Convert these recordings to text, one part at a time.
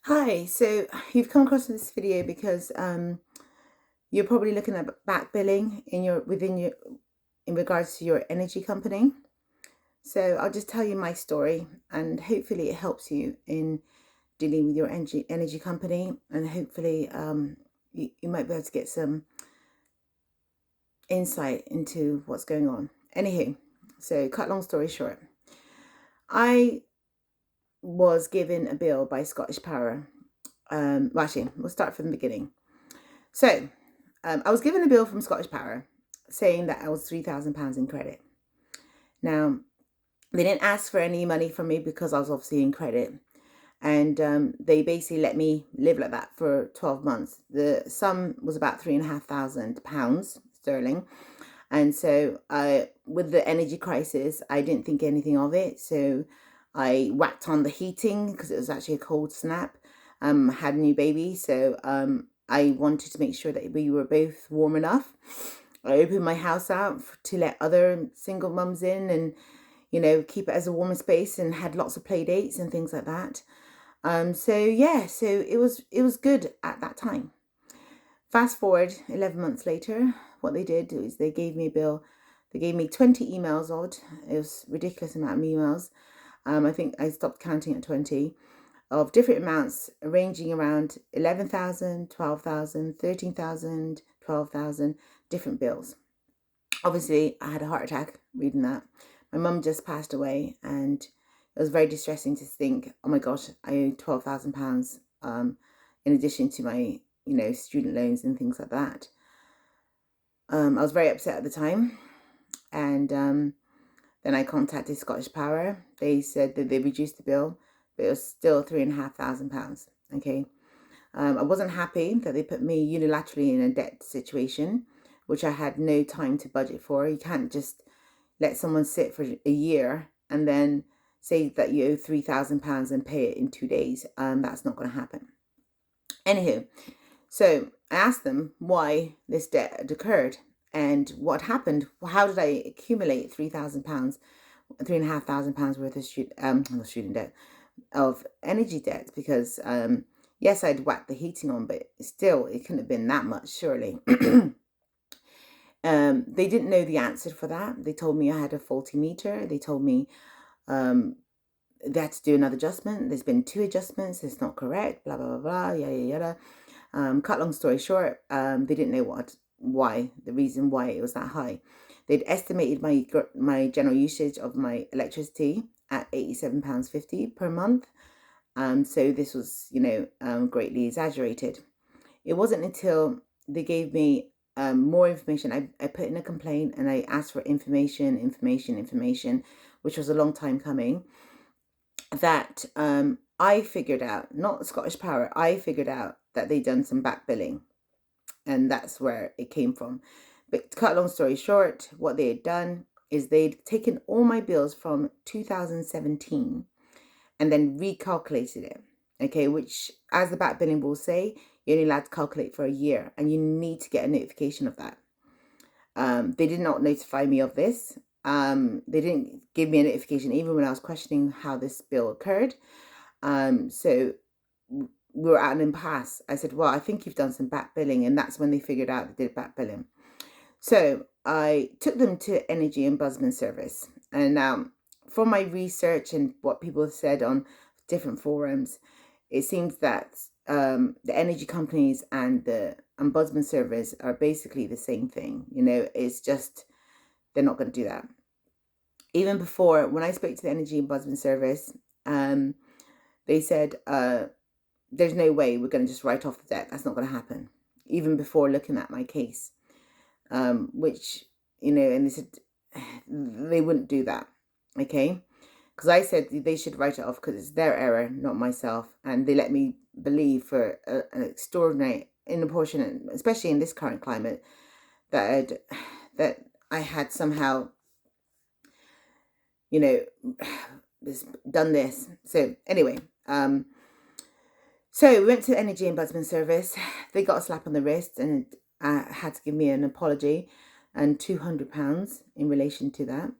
Hi, so you've come across this video because you're probably looking at back billing in regards to your energy company. So I'll just tell you my story and hopefully it helps you in dealing with your energy company, and hopefully you might be able to get some insight into what's going on. Anywho, so cut long story short, I was given a bill by Scottish Power. Well, actually, we'll start from the beginning. So I was given a bill from Scottish Power saying that I was £3,000 in credit. Now, they didn't ask for any money from me because I was obviously in credit. And they basically let me live like that for 12 months. The sum was about £3,500 sterling. And so with the energy crisis, I didn't think anything of it. So I whacked on the heating because it was actually a cold snap. Had a new baby. So I wanted to make sure that we were both warm enough. I opened my house out to let other single mums in and, keep it as a warmer space, and had lots of play dates and things like that. So it was good at that time. Fast forward 11 months later, what they did is they gave me a bill. They gave me 20 emails odd. It was a ridiculous amount of emails. I think I stopped counting at 20, of different amounts ranging around 11,000, 12,000, 13,000, 12,000 different bills. Obviously, I had a heart attack reading that. My mum just passed away, and it was very distressing to think, oh my gosh, I owe £12,000 in addition to my, student loans and things like that. I was very upset at the time, and then I contacted Scottish Power. They said that they reduced the bill, but it was still £3,500. Okay. I wasn't happy that they put me unilaterally in a debt situation, which I had no time to budget for. You can't just let someone sit for a year and then say that you owe £3,000 and pay it in 2 days. That's not going to happen. Anywho, so I asked them why this debt had occurred and what happened. How did I accumulate £3,000, £3,500 worth of student debt, of energy debt? Because yes, I'd whacked the heating on, but still, it couldn't have been that much, surely. They didn't know the answer for that. They told me I had a faulty meter. They told me they had to do another adjustment. There's been 2 adjustments. It's not correct. Blah blah blah blah. Yada yada. Cut long story short, they didn't know the reason why it was that high. They'd estimated my general usage of my electricity at £87.50 per month. So this was, greatly exaggerated. It wasn't until they gave me more information. I put in a complaint and I asked for information, which was a long time coming, that I figured out, not Scottish Power, I figured out that they'd done some back billing, and that's where it came from. But to cut a long story short, what they had done is they'd taken all my bills from 2017 and then recalculated it. Okay, which, as the back billing will say, you're only allowed to calculate for a year, and you need to get a notification of that. They did not notify me of this. They didn't give me a notification even when I was questioning how this bill occurred. So we were at an impasse. I said, well, I think you've done some back billing, and that's when they figured out they did back billing. So I took them to Energy Ombudsman Service, and from my research and what people have said on different forums, it seems that the energy companies and the Ombudsman Service are basically the same thing. It's just they're not going to do that. Even before, when I spoke to the Energy Ombudsman Service, they said there's no way we're going to just write off the debt. That's not going to happen. Even before looking at my case, which, and they said they wouldn't do that. Okay. Because I said they should write it off because it's their error, not myself. And they let me believe for an extraordinary, in a portion, especially in this current climate, that I had somehow, done this. So anyway, so we went to the Energy Ombudsman Service. They got a slap on the wrist and had to give me an apology and £200 in relation to that.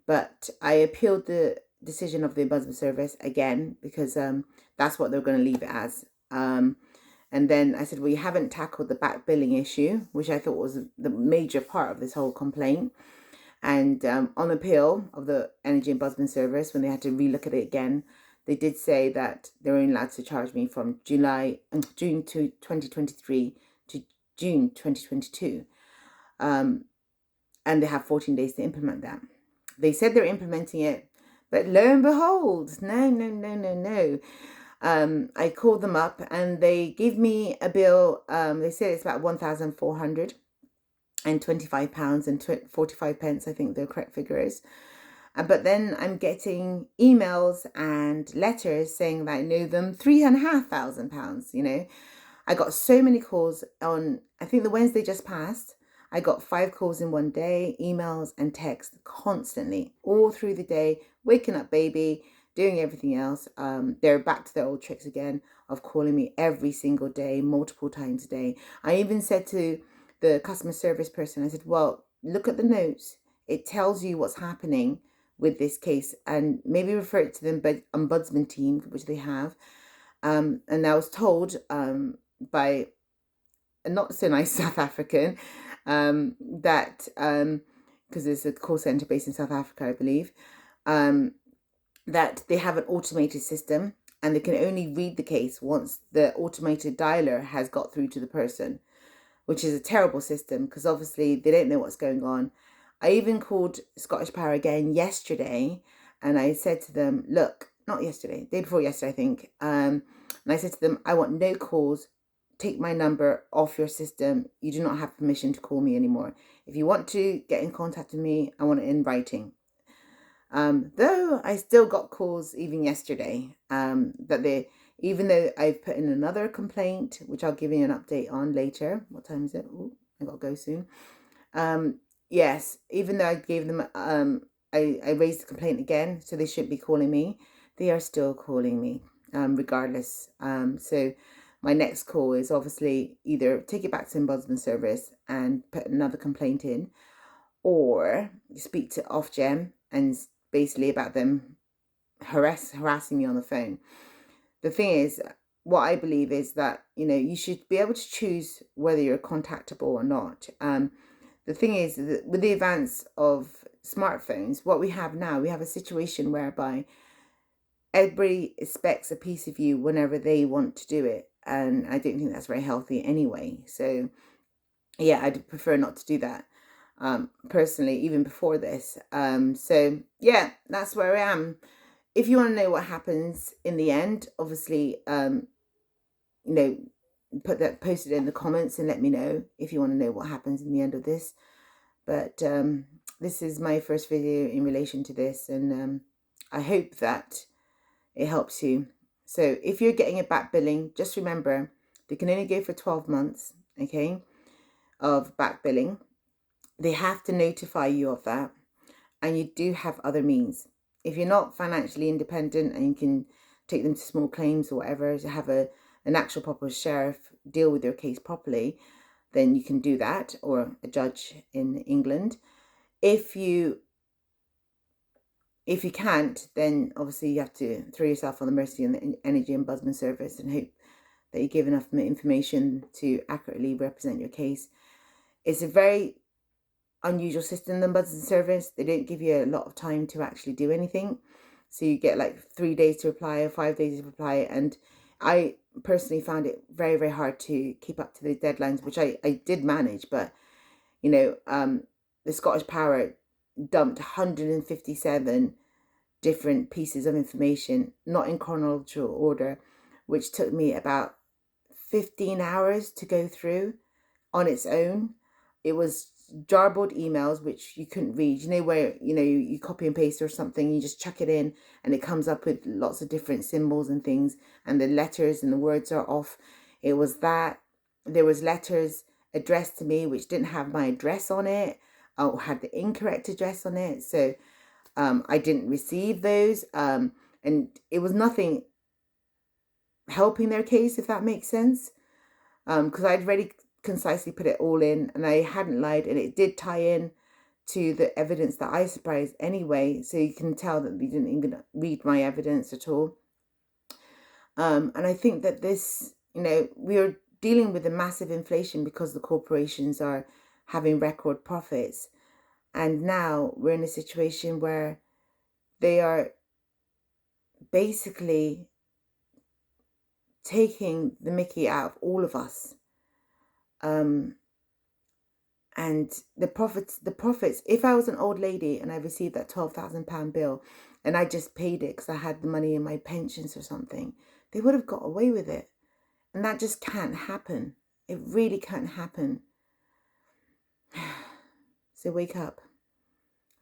But I appealed the decision of the Ombudsman Service again because that that's what they're going to leave it as. And then I said, well, you haven't tackled the back billing issue, which I thought was the major part of this whole complaint. And on appeal of the Energy Ombudsman Service, when they had to relook at it again, they did say that they were only allowed to charge me from June 2023 to June 2022. And they have 14 days to implement that. They said they're implementing it, but lo and behold, no. I called them up and they gave me a bill. They said it's about £1,425 and 45 pence, I think the correct figure is. But then I'm getting emails and letters saying that I know them £3,500, you know. I got so many calls on, I think the Wednesday just passed. I got 5 calls in one day, emails and texts constantly, all through the day, waking up baby, doing everything else. They're back to their old tricks again of calling me every single day, multiple times a day. I even said to the customer service person, I said, well, look at the notes. It tells you what's happening with this case, and maybe refer it to the ombudsman team, which they have. And I was told by a not so nice South African that because there's a call center based in South Africa, I believe, that they have an automated system and they can only read the case once the automated dialer has got through to the person, which is a terrible system because obviously they don't know what's going on. I even called Scottish Power again yesterday and I said to them, look, not yesterday, day before yesterday, I think. And I said to them, I want no calls. Take my number off your system. You do not have permission to call me anymore. If you want to get in contact with me, I want it in writing. Though I still got calls even yesterday, that even though I've put in another complaint, which I'll give you an update on later. What time is it? Ooh, I gotta go soon. Yes, even though I gave them, I raised the complaint again, so they shouldn't be calling me. They are still calling me, regardless. So my next call is obviously either take it back to Ombudsman Service and put another complaint in, or speak to Ofgem and basically about them harassing me on the phone. The thing is, what I believe is that, you know, you should be able to choose whether you're contactable or not. The thing is that with the advance of smartphones, what we have now, we have a situation whereby everybody expects a piece of you whenever they want to do it. And I don't think that's very healthy anyway. So yeah, I'd prefer not to do that. Personally, even before this. So yeah, that's where I am. If you want to know what happens in the end, obviously, you know, post it in the comments and let me know if you want to know what happens in the end of this. But this is my first video in relation to this, and I hope that it helps you. So if you're getting a back billing, just remember they can only go for 12 months, okay, of back billing. They have to notify you of that, and you do have other means. If you're not financially independent and you can take them to small claims or whatever, to have an actual proper sheriff deal with your case properly, then you can do that, or a judge in England. If you can't, then obviously you have to throw yourself on the mercy of the Energy Ombudsman Service and hope that you give enough information to accurately represent your case. It's a very unusual system, the Ombudsman Service. They don't give you a lot of time to actually do anything. So you get like 3 days to reply or 5 days to reply. And I personally found it very, very hard to keep up to the deadlines, which I did manage. But, you know, the Scottish Power dumped 157 different pieces of information, not in chronological order, which took me about 15 hours to go through on its own. It was jarbled emails which you couldn't read, you know, where, you know, you copy and paste or something, you just chuck it in and it comes up with lots of different symbols and things, and the letters and the words are off. It was that. There was letters addressed to me which didn't have my address on it, or had the incorrect address on it, so I didn't receive those, and it was nothing helping their case, if that makes sense, because I'd already concisely put it all in and I hadn't lied, and it did tie in to the evidence that I surprised anyway, so you can tell that they didn't even read my evidence at all. And I think that this, we are dealing with a massive inflation because the corporations are having record profits. And now we're in a situation where they are basically taking the mickey out of all of us. And the profits, if I was an old lady and I received that £12,000 bill and I just paid it because I had the money in my pensions or something, they would have got away with it. And that just can't happen. It really can't happen. So wake up.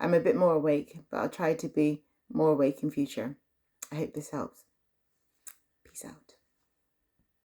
I'm a bit more awake, but I'll try to be more awake in future. I hope this helps. Peace out.